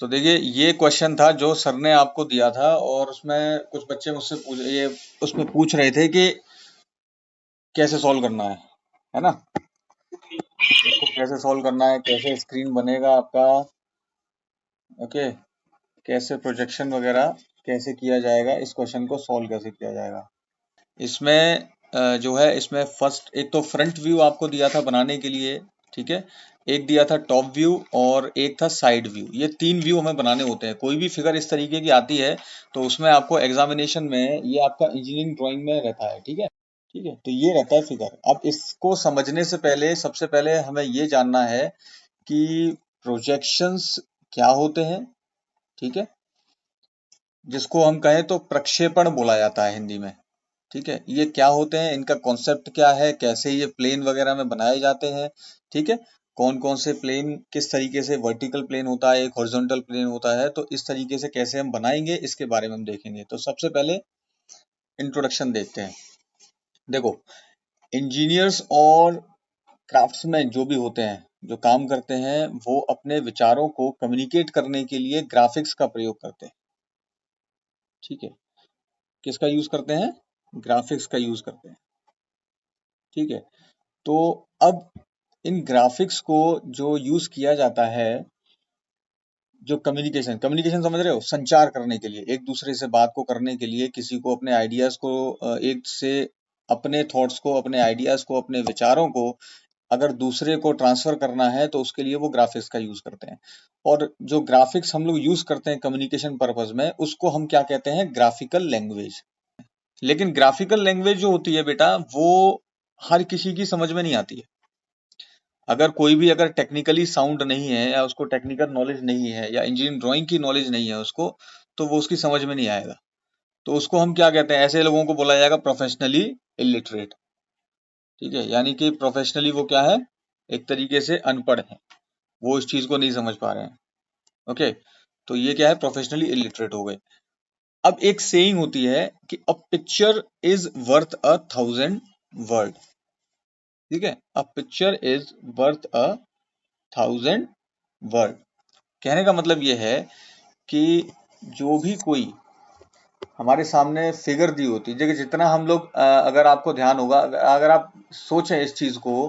तो देखिए ये क्वेश्चन था जो सर ने आपको दिया था, और उसमें कुछ बच्चे मुझसे उसमें पूछ रहे थे कि कैसे सॉल्व करना है ना? इसको कैसे सॉल्व करना है, कैसे स्क्रीन बनेगा आपका, ओके, कैसे प्रोजेक्शन वगैरह कैसे किया जाएगा, इस क्वेश्चन को सॉल्व कैसे किया जाएगा। इसमें जो है, इसमें फर्स्ट एक तो फ्रंट व्यू आपको दिया था बनाने के लिए, ठीक है, एक दिया था टॉप व्यू और एक था साइड व्यू। ये 3 व्यू हमें बनाने होते हैं। कोई भी फिगर इस तरीके की आती है तो उसमें आपको एग्जामिनेशन में ये आपका इंजीनियरिंग ड्राइंग में रहता है, ठीक है। ठीक है, तो ये रहता है फिगर। अब इसको समझने से पहले सबसे पहले हमें ये जानना है कि प्रोजेक्शंस क्या होते हैं, ठीक है, जिसको हम कहें तो प्रक्षेपण बोला जाता है हिंदी में, ठीक है। ये क्या होते हैं, इनका कॉन्सेप्ट क्या है, कैसे ये प्लेन वगैरह में बनाए जाते हैं, ठीक है, कौन कौन से प्लेन किस तरीके से, वर्टिकल प्लेन होता है, एक हॉरिजॉन्टल प्लेन होता है, तो इस तरीके से कैसे हम बनाएंगे इसके बारे में हम देखेंगे। तो सबसे पहले इंट्रोडक्शन देखते हैं। देखो, इंजीनियर्स और क्राफ्ट्समैन जो भी होते हैं, जो काम करते हैं, वो अपने विचारों को कम्युनिकेट करने के लिए ग्राफिक्स का प्रयोग करते हैं, ठीक है। किसका यूज करते हैं? ग्राफिक्स का यूज करते हैं, ठीक है। तो अब इन ग्राफिक्स को जो यूज किया जाता है, जो कम्युनिकेशन कम्युनिकेशन समझ रहे हो, संचार करने के लिए, एक दूसरे से बात को करने के लिए, किसी को अपने आइडियाज को एक से अपने थॉट्स को, अपने आइडियाज को, अपने विचारों को अगर दूसरे को ट्रांसफर करना है तो उसके लिए वो ग्राफिक्स का यूज करते हैं। और जो ग्राफिक्स हम लोग यूज करते हैं कम्युनिकेशन पर्पज में, उसको हम क्या कहते हैं? Graphical language. लेकिन ग्राफिकल लैंग्वेज जो होती है बेटा, वो हर किसी की समझ में नहीं आती है। अगर कोई भी अगर टेक्निकली साउंड नहीं है, या उसको टेक्निकल नॉलेज नहीं है, या इंजीनियरिंग ड्राइंग की नॉलेज नहीं है उसको, तो वो उसकी समझ में नहीं आएगा। तो उसको हम क्या कहते हैं? ऐसे लोगों को बोला जाएगा प्रोफेशनली इलिटरेट, ठीक है। यानी कि प्रोफेशनली वो क्या है? एक तरीके से अनपढ़ है, वो इस चीज को नहीं समझ पा रहे हैं, ओके। तो ये क्या है? प्रोफेशनली इलिटरेट हो गए। अब एक सेइंग होती है कि a picture is worth 1,000 word, ठीक है। A picture is worth 1,000 word. कहने का मतलब ये है कि जो भी कोई हमारे सामने फिगर दी होती है, देखिए जितना हम लोग अगर आपको ध्यान होगा, अगर आप सोचें इस चीज को,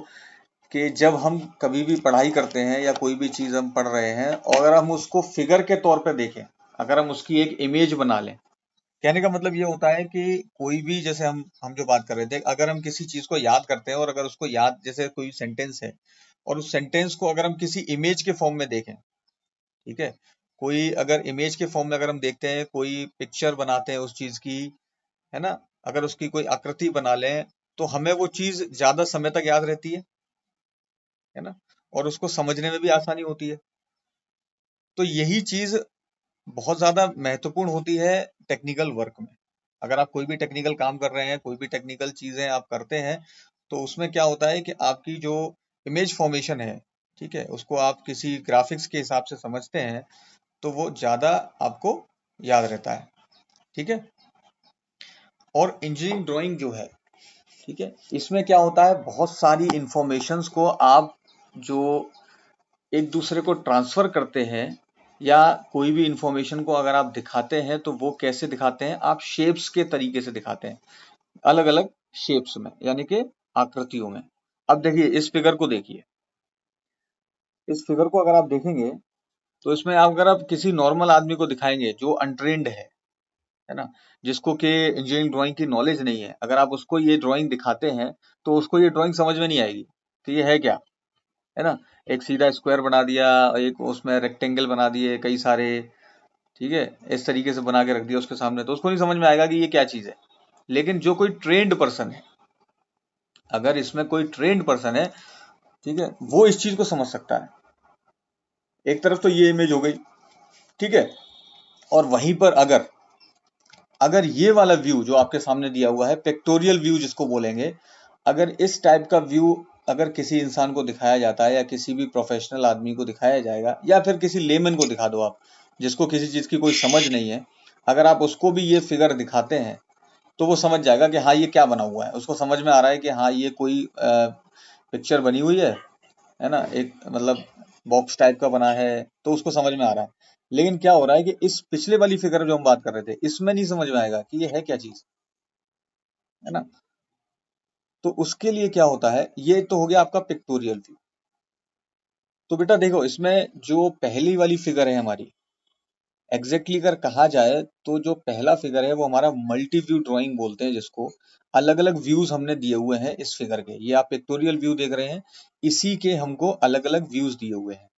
कि जब हम कभी भी पढ़ाई करते हैं या कोई भी चीज हम पढ़ रहे हैं, और अगर हम उसको फिगर के तौर पे देखें, अगर हम उसकी एक इमेज बना लें, कहने का मतलब ये होता है कि कोई भी, जैसे हम जो बात कर रहे थे, अगर हम किसी चीज को याद करते हैं, और अगर उसको याद, जैसे कोई सेंटेंस है, और उस सेंटेंस को अगर हम किसी इमेज के फॉर्म में देखें, ठीक है, कोई अगर इमेज के फॉर्म में अगर हम देखते हैं, कोई पिक्चर बनाते हैं उस चीज की, है ना, अगर उसकी कोई आकृति बना लें, तो हमें वो चीज ज्यादा समय तक याद रहती है ना, और उसको समझने में भी आसानी होती है। तो यही चीज बहुत ज्यादा महत्वपूर्ण होती है टेक्निकल वर्क में। अगर आप कोई भी टेक्निकल काम कर रहे हैं, कोई भी टेक्निकल चीजें आप करते हैं, तो उसमें क्या होता है कि आपकी जो इमेज फॉर्मेशन है, ठीक है, उसको आप किसी ग्राफिक्स के हिसाब से समझते हैं, तो वो ज्यादा आपको याद रहता है, ठीक है। और इंजीनियरिंग ड्राइंग जो है, ठीक है, इसमें क्या होता है, बहुत सारी इंफॉर्मेशंस को आप जो एक दूसरे को ट्रांसफर करते हैं, या कोई भी इंफॉर्मेशन को अगर आप दिखाते हैं, तो वो कैसे दिखाते हैं? आप शेप्स के तरीके से दिखाते हैं, अलग अलग शेप्स में, यानी कि आकृतियों में। अब देखिए इस फिगर को देखिए, इस फिगर को अगर आप देखेंगे, तो इसमें आप अगर आप किसी नॉर्मल आदमी को दिखाएंगे जो अनट्रेंड है ना, जिसको कि इंजीनियरिंग ड्राइंग की नॉलेज नहीं है, अगर आप उसको ये ड्राइंग दिखाते हैं, तो उसको ये ड्राइंग समझ में नहीं आएगी कि ये है क्या, है ना। एक सीधा स्क्वायर बना दिया, एक उसमें रेक्टेंगल बना दिए कई सारे, ठीक है, इस तरीके से बना के रख दिया उसके सामने, तो उसको नहीं समझ में आएगा कि ये क्या चीज है। लेकिन जो कोई ट्रेंड पर्सन है, अगर इसमें कोई ट्रेंड पर्सन है, ठीक है, वो इस चीज को समझ सकता है। एक तरफ तो ये इमेज हो गई, ठीक है, और वहीं पर अगर अगर ये वाला व्यू जो आपके सामने दिया हुआ है, पिक्टोरियल व्यू जिसको बोलेंगे, अगर इस टाइप का व्यू अगर किसी इंसान को दिखाया जाता है, या किसी भी प्रोफेशनल आदमी को दिखाया जाएगा, या फिर किसी लेमन को दिखा दो आप, जिसको किसी चीज की कोई समझ नहीं है, अगर आप उसको भी ये फिगर दिखाते हैं, तो वो समझ जाएगा कि हाँ ये क्या बना हुआ है। उसको समझ में आ रहा है कि हाँ ये कोई पिक्चर बनी हुई है ना, एक मतलब बॉक्स टाइप का बना है, तो उसको समझ में आ रहा है। लेकिन क्या हो रहा है कि इस पिछले वाली फिगर जो हम बात कर रहे थे, इसमें नहीं समझ में आएगा कि ये है क्या चीज, है ना। तो उसके लिए क्या होता है, ये तो हो गया आपका पिक्टोरियल व्यू। तो बेटा देखो, इसमें जो पहली वाली फिगर है हमारी, एग्जैक्टली अगर कहा जाए तो जो पहला फिगर है वो हमारा मल्टी व्यू ड्राइंग बोलते हैं जिसको। अलग अलग व्यूज हमने दिए हुए हैं इस फिगर के, ये आप पिक्टोरियल व्यू देख रहे हैं, इसी के हमको अलग अलग व्यूज दिए हुए हैं,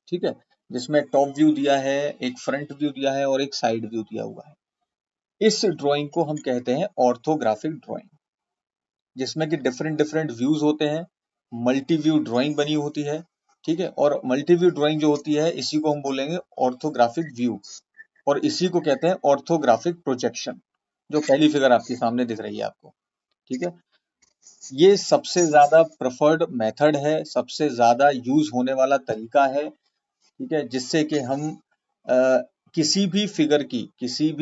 ठीक है। जिसमें टॉप व्यू दिया है, एक फ्रंट व्यू दिया है और एक साइड व्यू दिया हुआ है। इस ड्राइंग को हम कहते हैं ऑर्थोग्राफिक ड्राइंग, जिसमें कि डिफरेंट डिफरेंट व्यूज होते हैं, मल्टी व्यू ड्राइंग बनी होती है, ठीक है। और मल्टी व्यू ड्राइंग जो होती है इसी को हम बोलेंगे ऑर्थोग्राफिक व्यू, और इसी को कहते हैं ऑर्थोग्राफिक प्रोजेक्शन, जो पहली फिगर आपके सामने दिख रही है आपको, ठीक है। ये सबसे ज्यादा प्रेफर्ड मेथड है, सबसे ज्यादा यूज होने वाला तरीका है, ठीक है, जिससे कि हम अ, किसी भी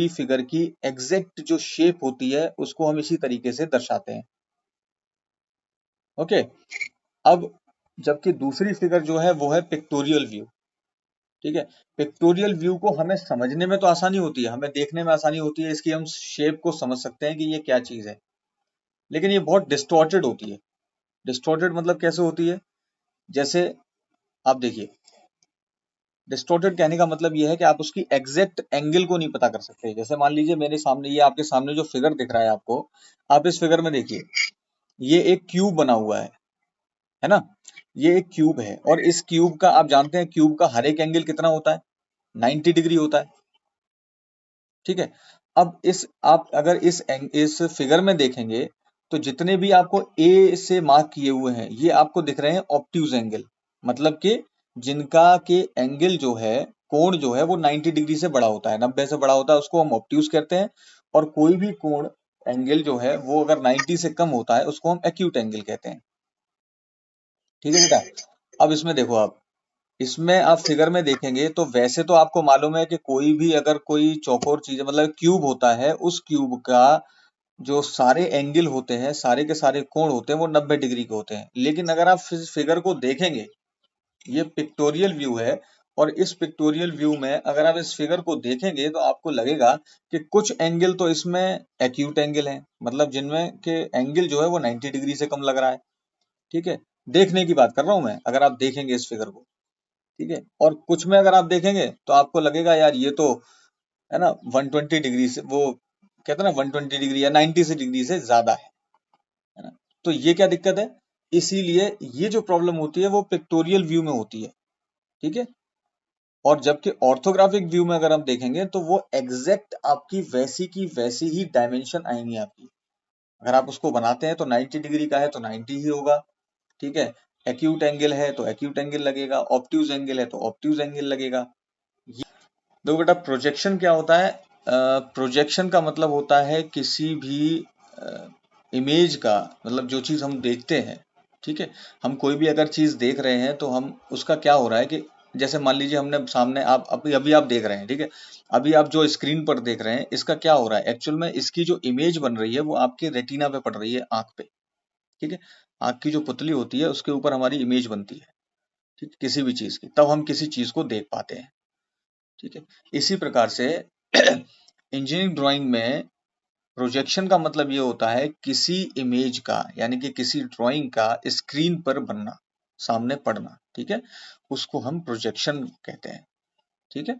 फिगर की एग्जैक्ट जो शेप होती है उसको हम इसी तरीके से दर्शाते हैं, ओके। अब जबकि दूसरी फिगर जो है वो है पिक्टोरियल व्यू, ठीक है। पिक्टोरियल व्यू को हमें समझने में तो आसानी होती है, हमें देखने में आसानी होती है, इसकी हम शेप को समझ सकते हैं कि ये क्या चीज है, लेकिन ये बहुत डिस्टॉर्टेड होती है। डिस्टॉर्टेड मतलब कैसे होती है, जैसे आप देखिए, डिस्टॉर्टेड कहने का मतलब ये है कि आप उसकी एग्जैक्ट एंगल को नहीं पता कर सकते। जैसे मान लीजिए मेरे सामने, ये आपके सामने जो फिगर दिख रहा है आपको, आप इस फिगर में देखिए, ये एक क्यूब बना हुआ है ना। ये एक क्यूब है, और इस क्यूब का आप जानते हैं, क्यूब का हर एक एंगल कितना होता है, 90 डिग्री होता है, ठीक है। अब इस आप अगर इस फिगर में देखेंगे, तो जितने भी आपको ए से मार्क किए हुए हैं ये आपको दिख रहे हैं ऑब्ट्यूज एंगल, मतलब कि जिनका के एंगल जो है, कोण जो है वो 90 डिग्री से बड़ा होता है, 90 से बड़ा होता है, उसको हम ऑब्ट्यूज कहते हैं। और कोई भी कोण एंगल जो है वो अगर 90 से कम होता है उसको हम एक्यूट एंगल कहते हैं, ठीक है बेटा। अब इसमें देखो आप, इसमें आप फिगर में देखेंगे तो वैसे तो आपको मालूम है कि कोई भी अगर कोई चौकोर चीज मतलब क्यूब होता है, उस क्यूब का जो सारे एंगल होते हैं, सारे के सारे कोण होते हैं वो 90 डिग्री के होते हैं। लेकिन अगर आप इस फिगर को देखेंगे, ये पिक्टोरियल व्यू है, और इस पिक्टोरियल व्यू में अगर आप इस फिगर को देखेंगे तो आपको लगेगा कि कुछ एंगल तो इसमें एक्यूट एंगल है, मतलब जिनमें के एंगल जो है वो 90 डिग्री से कम लग रहा है, ठीक है। देखने की बात कर रहा हूं मैं, अगर आप देखेंगे इस फिगर को, ठीक है। और कुछ में अगर आप देखेंगे तो आपको लगेगा यार ये तो, है ना, 120 डिग्री से, वो कहते हैं ना 120 डिग्री या 90 से डिग्री से ज्यादा है ना। तो ये क्या दिक्कत है, इसीलिए ये जो प्रॉब्लम होती है वो पिक्टोरियल व्यू में होती है, ठीक है। और जबकि ऑर्थोग्राफिक व्यू में अगर हम देखेंगे तो वो एग्जैक्ट आपकी वैसी की वैसी ही डायमेंशन आएंगी आपकी। अगर आप उसको बनाते हैं तो 90 डिग्री का है तो 90 ही होगा, ठीक है। एक्यूट एंगल है तो एक्यूट एंगल लगेगा, ऑब्ट्यूज एंगल है तो ऑब्ट्यूज एंगल लगेगा। देखो बेटा, प्रोजेक्शन क्या होता है, प्रोजेक्शन का मतलब होता है किसी भी इमेज का, मतलब जो चीज हम देखते हैं, ठीक है। हम कोई भी अगर चीज देख रहे हैं तो हम उसका क्या हो रहा है कि, जैसे मान लीजिए हमने सामने, आप अभी अभी आप देख रहे हैं, ठीक है। अभी आप जो स्क्रीन पर देख रहे हैं इसका क्या हो रहा है, एक्चुअल में इसकी जो इमेज बन रही है वो आपके रेटिना पे पड़ रही है, आंख पे, ठीक है। आंख की जो पुतली होती है उसके ऊपर हमारी इमेज बनती है, ठीक, किसी भी चीज की, तब हम किसी चीज को देख पाते हैं, ठीक है। इसी प्रकार से इंजीनियरिंग ड्राइंग में प्रोजेक्शन का मतलब ये होता है किसी इमेज का, यानी कि किसी ड्राइंग का स्क्रीन पर बनना, सामने पड़ना, ठीक है, उसको हम प्रोजेक्शन कहते हैं, ठीक है।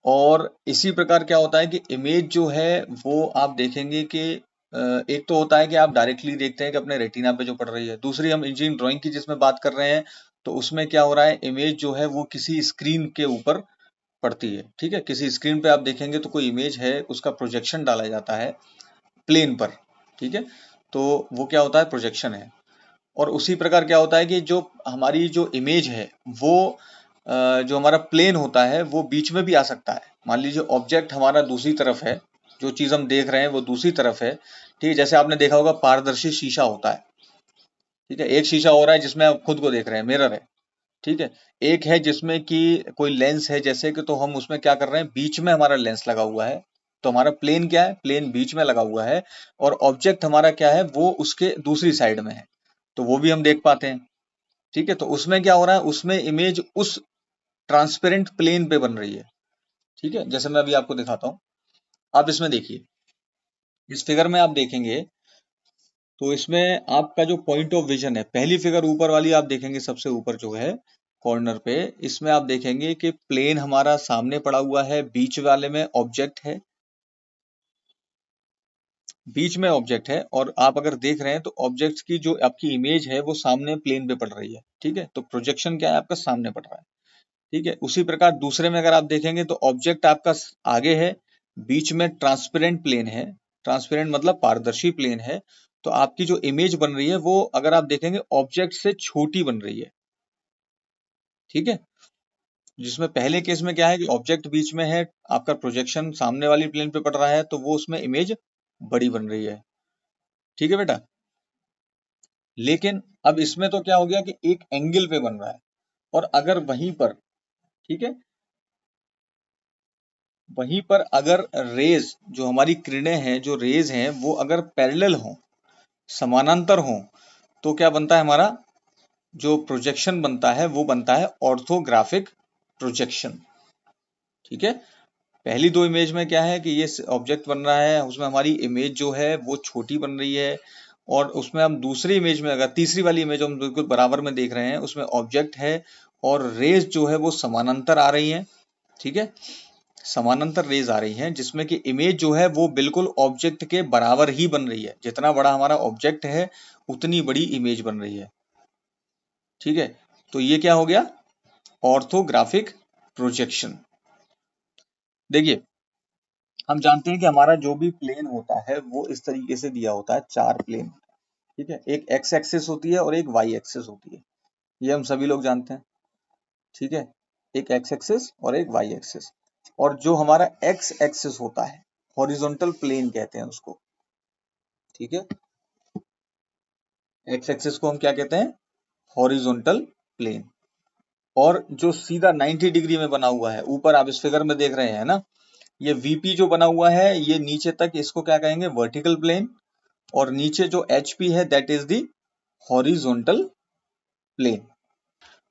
और इसी प्रकार क्या होता है कि इमेज जो है वो आप देखेंगे कि एक तो होता है कि आप डायरेक्टली देखते हैं कि अपने रेटिना पे जो पड़ रही है, दूसरी हम इंजीनियरिंग ड्राइंग की जिसमें बात कर रहे हैं, तो उसमें क्या हो रहा है, इमेज जो है वो किसी स्क्रीन के ऊपर पड़ती है, ठीक है। किसी स्क्रीन पे आप देखेंगे तो कोई इमेज है, उसका प्रोजेक्शन डाला जाता है प्लेन पर, ठीक है। तो वो क्या होता है, प्रोजेक्शन है। और उसी प्रकार क्या होता है कि जो हमारी जो इमेज है वो जो हमारा प्लेन होता है वो बीच में भी आ सकता है। मान लीजिए ऑब्जेक्ट हमारा दूसरी तरफ है, जो चीज हम देख रहे हैं वो दूसरी तरफ है, ठीक है। जैसे आपने देखा होगा पारदर्शी शीशा होता है, ठीक है। एक शीशा हो रहा है जिसमें आप खुद को देख रहे हैं, मिरर है, ठीक है। एक है जिसमें कि कोई लेंस है, जैसे कि, तो हम उसमें क्या कर रहे हैं, बीच में हमारा लेंस लगा हुआ है, तो हमारा प्लेन क्या है, प्लेन बीच में लगा हुआ है, और ऑब्जेक्ट हमारा क्या है, वो उसके दूसरी साइड में है, तो वो भी हम देख पाते हैं, ठीक है, तो उसमें क्या हो रहा है, उसमें इमेज उस ट्रांसपेरेंट प्लेन पे बन रही है। ठीक है, जैसे मैं अभी आपको दिखाता हूँ, आप इसमें देखिए, इस फिगर में आप देखेंगे तो इसमें आपका जो पॉइंट ऑफ विजन है, पहली फिगर ऊपर वाली आप देखेंगे, सबसे ऊपर जो है कॉर्नर पे, इसमें आप देखेंगे कि प्लेन हमारा सामने पड़ा हुआ है, बीच वाले में ऑब्जेक्ट है, बीच में ऑब्जेक्ट है, और आप अगर देख रहे हैं तो ऑब्जेक्ट की जो आपकी इमेज है वो सामने प्लेन पे पड़ रही है। ठीक है, तो प्रोजेक्शन क्या है, आपका सामने पड़ रहा है। ठीक है, उसी प्रकार दूसरे में अगर आप देखेंगे तो ऑब्जेक्ट आपका आगे है, बीच में ट्रांसपेरेंट प्लेन है, ट्रांसपेरेंट मतलब पारदर्शी प्लेन है, तो आपकी जो इमेज बन रही है वो अगर आप देखेंगे ऑब्जेक्ट से छोटी बन रही है। ठीक है, जिसमें पहले केस में क्या है कि ऑब्जेक्ट बीच में है, आपका प्रोजेक्शन सामने वाली प्लेन पे पड़ रहा है, तो वो उसमें इमेज बड़ी बन रही है। ठीक है बेटा, लेकिन अब इसमें तो क्या हो गया कि एक एंगल पे बन रहा है, और अगर वहीं पर, ठीक है, वहीं पर अगर रेज, जो हमारी किरणें हैं, जो रेज हैं, वो अगर पैरेलल हों, समानांतर हों, तो क्या बनता है, हमारा जो प्रोजेक्शन बनता है वो बनता है ऑर्थोग्राफिक प्रोजेक्शन। ठीक है, पहली दो इमेज में क्या है कि ये ऑब्जेक्ट बन रहा है, उसमें हमारी इमेज जो है वो छोटी बन रही है, और उसमें हम दूसरी इमेज में, अगर तीसरी वाली इमेज हम बिल्कुल बराबर में देख रहे हैं, उसमें ऑब्जेक्ट है और रेज जो है वो समानांतर आ रही है। ठीक है, समानांतर रेज आ रही हैं, जिसमें कि इमेज जो है वो बिल्कुल ऑब्जेक्ट के बराबर ही बन रही है, जितना बड़ा हमारा ऑब्जेक्ट है उतनी बड़ी इमेज बन रही है। ठीक है, तो ये क्या हो गया, ऑर्थोग्राफिक प्रोजेक्शन। देखिए, हम जानते हैं कि हमारा जो भी प्लेन होता है वो इस तरीके से दिया होता है, चार प्लेन। ठीक है, एक एक्स एक्सिस होती है और एक वाई एक्सिस होती है, ये हम सभी लोग जानते हैं। ठीक है, एक एक्स एक्सिस और एक वाई एक्सिस, और जो हमारा एक्स एक्सिस होता है, हॉरिजॉन्टल प्लेन कहते हैं उसको। ठीक है, एक्स एक्सिस को हम क्या कहते हैं, हॉरिजॉन्टल प्लेन। और जो सीधा 90 डिग्री में बना हुआ है, ऊपर आप इस फिगर में देख रहे हैं ना, ये वीपी जो बना हुआ है, ये नीचे तक, इसको क्या कहेंगे, वर्टिकल प्लेन। और नीचे जो एचपी है, that is the horizontal plane.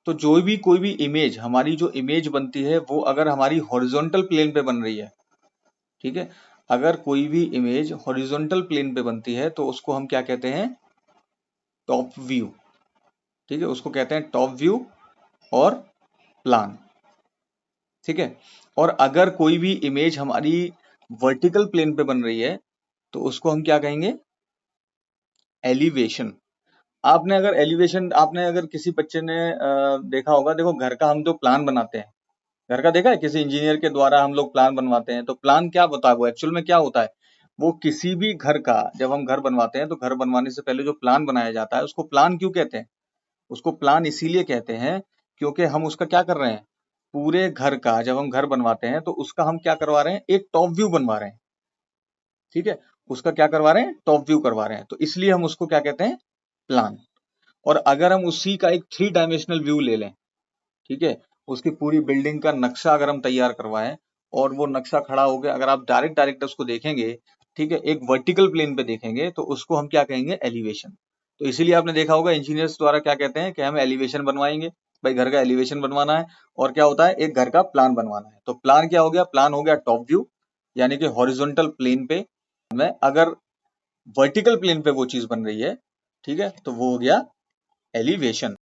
तो जो भी कोई भी इमेज, हमारी जो इमेज बनती है वो अगर हमारी हॉरिजॉन्टल प्लेन पे बन रही है, ठीक है, अगर कोई भी इमेज हॉरिजॉन्टल प्लेन पे बनती है तो उसको हम क्या कहते हैं, टॉप व्यू। ठीक है, उसको कहते हैं टॉप व्यू और प्लान। ठीक है, और अगर कोई भी इमेज हमारी वर्टिकल प्लेन पे बन रही है तो उसको हम क्या कहेंगे, एलिवेशन। आपने अगर किसी बच्चे ने देखा होगा, देखो घर का हम जो प्लान बनाते हैं, घर का देखा है, किसी इंजीनियर के द्वारा हम लोग प्लान बनवाते हैं, तो प्लान क्या होता है, वो एक्चुअल में क्या होता है, वो किसी भी घर का, जब हम घर बनवाते हैं तो घर बनवाने से पहले जो प्लान बनाया जाता है उसको प्लान क्यों कहते हैं, उसको प्लान इसीलिए कहते हैं क्योंकि हम उसका क्या कर रहे हैं, पूरे घर का जब हम घर बनवाते हैं तो उसका हम क्या करवा रहे हैं, एक टॉप व्यू बनवा रहे हैं। ठीक है, उसका क्या करवा रहे हैं, टॉप व्यू करवा रहे हैं, तो इसलिए हम उसको क्या कहते हैं, प्लान। और अगर हम उसी का एक 3 डायमेंशनल व्यू ले लें, ठीक है, उसकी पूरी बिल्डिंग का नक्शा अगर हम तैयार करवाएं, और वो नक्शा खड़ा हो गया, अगर आप डायरेक्ट उसको देखेंगे, ठीक है, एक वर्टिकल प्लेन पे देखेंगे, तो उसको हम क्या कहेंगे, एलिवेशन। तो इसीलिए आपने देखा होगा इंजीनियर्स द्वारा क्या कहते हैं कि हमें एलिवेशन बनवाएंगे, भाई घर का एलिवेशन बनवाना है, और क्या होता है, एक घर का प्लान बनवाना है। तो प्लान क्या हो गया, प्लान हो गया टॉप व्यू, यानी कि हॉरिजॉन्टल प्लेन पे में अगर वर्टिकल प्लेन पे वो चीज बन रही है, ठीक है, तो वो हो गया एलिवेशन।